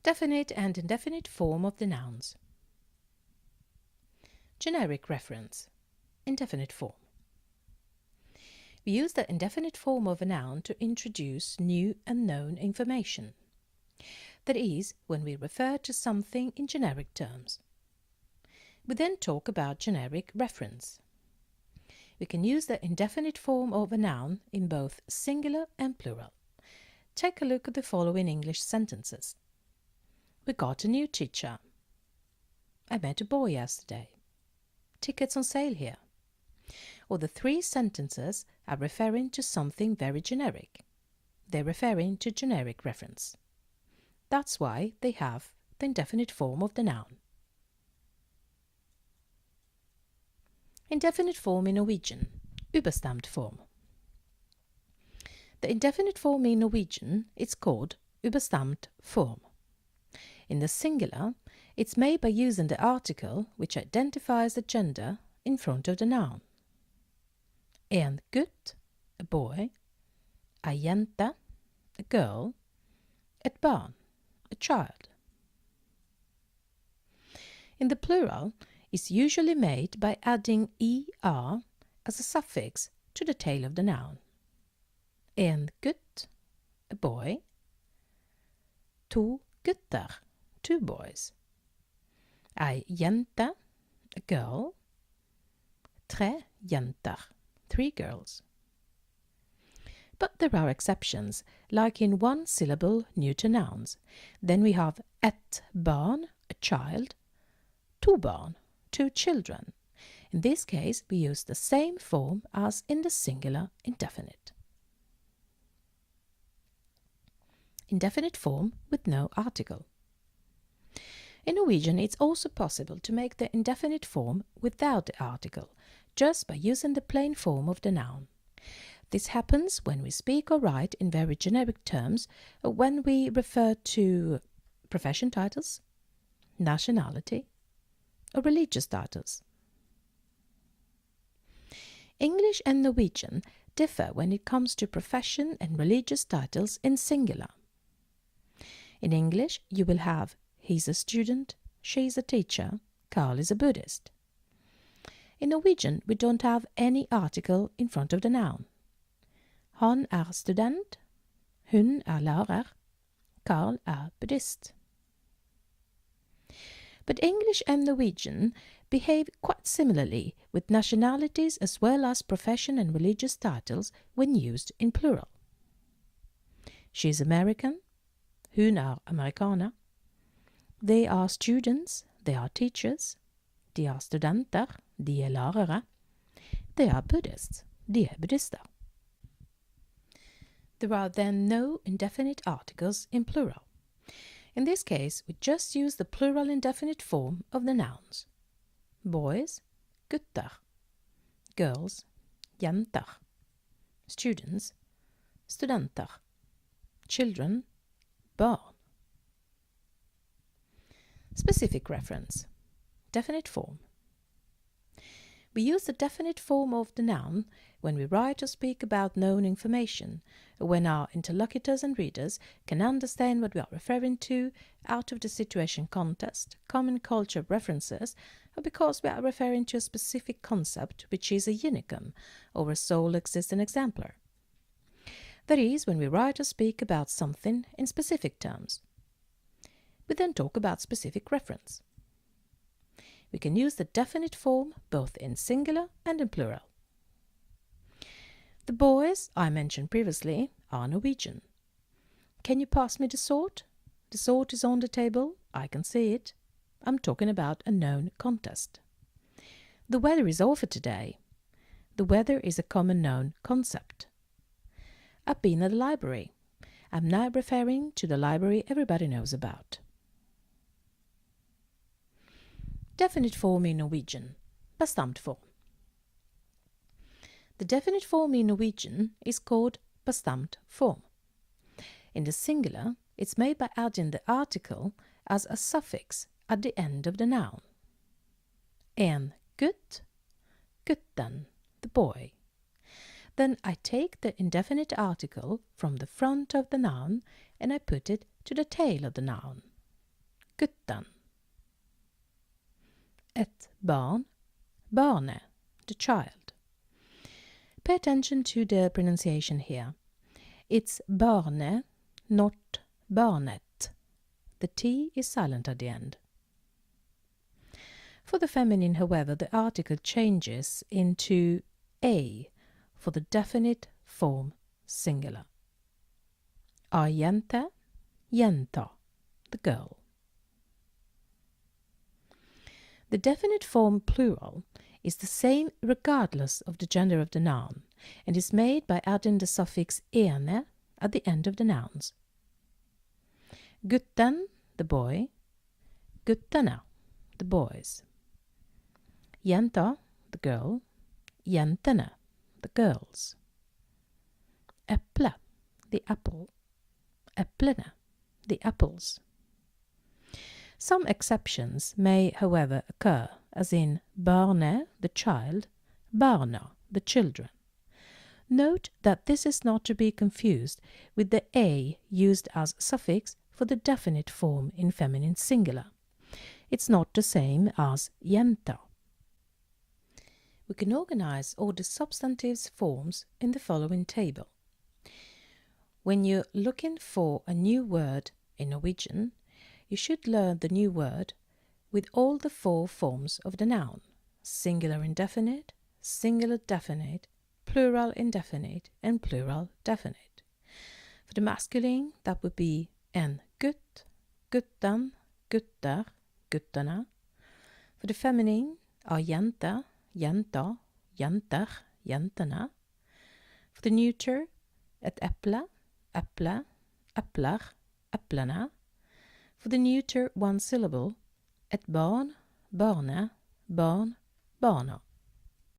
Definite and indefinite form of the nouns. Generic reference. Indefinite form. We use the indefinite form of a noun to introduce new and known information. That is, when we refer to something in generic terms. We then talk about generic reference. We can use the indefinite form of a noun in both singular and plural. Take a look at the following English sentences. We got a new teacher. I met a boy yesterday. Tickets on sale here. Or the three sentences are referring to something very generic. They're referring to generic reference. That's why they have the indefinite form of the noun. Indefinite form in Norwegian, Ubestemt form. The indefinite form in Norwegian is called Ubestemt form. In the singular, it's made by using the article which identifies the gender in front of the noun. En gutt, a boy, ei jente, a girl, et barn, a child. In the plural, it's usually made by adding er as a suffix to the tail of the noun. En gutt, a boy, to gutter, two boys, ei jente, a girl, tre jenter, three girls. But there are exceptions, like in one-syllable neuter nouns. Then we have et barn, a child, to barn, two children. In this case, we use the same form as in the singular indefinite. Indefinite form with no article. In Norwegian, it's also possible to make the indefinite form without the article, just by using the plain form of the noun. This happens when we speak or write in very generic terms, or when we refer to profession titles, nationality, or religious titles. English and Norwegian differ when it comes to profession and religious titles in singular. In English, you will have he's a student, she's a teacher, Carl is a Buddhist. In Norwegian, we don't have any article in front of the noun. Han student, hun lærer, Carl buddhist. But English and Norwegian behave quite similarly with nationalities as well as profession and religious titles when used in plural. She is American, hun amerikaner. They are students, they are teachers. De er studenter, de er lærere. They are Buddhists, de er buddhister. There are then no indefinite articles in plural. In this case, we just use the plural indefinite form of the nouns. Boys, gutter. Girls, jenter. Students, studenter. Children, barn. Specific reference. Definite form. We use the definite form of the noun when we write or speak about known information, or when our interlocutors and readers can understand what we are referring to out of the situation context, common culture references, or because we are referring to a specific concept which is a unicum or a sole existing exemplar. That is, when we write or speak about something in specific terms. We then talk about specific reference. We can use the definite form both in singular and in plural. The boys I mentioned previously are Norwegian. Can you pass me the sword? The sword is on the table. I can see it. I'm talking about a known contest. The weather is awful today. The weather is a common known concept. I've been at the library. I'm now referring to the library everybody knows about. Definite form in Norwegian, Bestemt form. The definite form in Norwegian is called Bestemt form. In the singular, it's made by adding the article as a suffix at the end of the noun. En gutt, gutten, the boy. Then I take the indefinite article from the front of the noun and I put it to the tail of the noun. gutten. Et barn, barnet, the child. Pay attention to the pronunciation here. It's barne, not barnet. The T is silent at the end. For the feminine, however, the article changes into a for the definite form singular. Ei jente, jenta, the girl. The definite form plural is the same regardless of the gender of the noun and is made by adding the suffix ene at the end of the nouns. Gutten, the boy. Guttene, the boys. Jenta, the girl. Jentene, the girls. Äpple, the apple. Äpplene, the apples. Some exceptions may, however, occur, as in barne, the child, barna, the children. Note that this is not to be confused with the a used as suffix for the definite form in feminine singular. It's not the same as jenta. We can organize all the substantives forms in the following table. When you're looking for a new word in Norwegian, you should learn the new word with all the 4 forms of the noun: singular indefinite, singular definite, plural indefinite, and plural definite. For the masculine, that would be en gutt, gutten, gutter, guttene. For the feminine, ei jente, jenta, jenter, jentene. For the neuter, et eple, eple, epler, eplene. For the neuter one syllable, et barn, barne, barn, barna.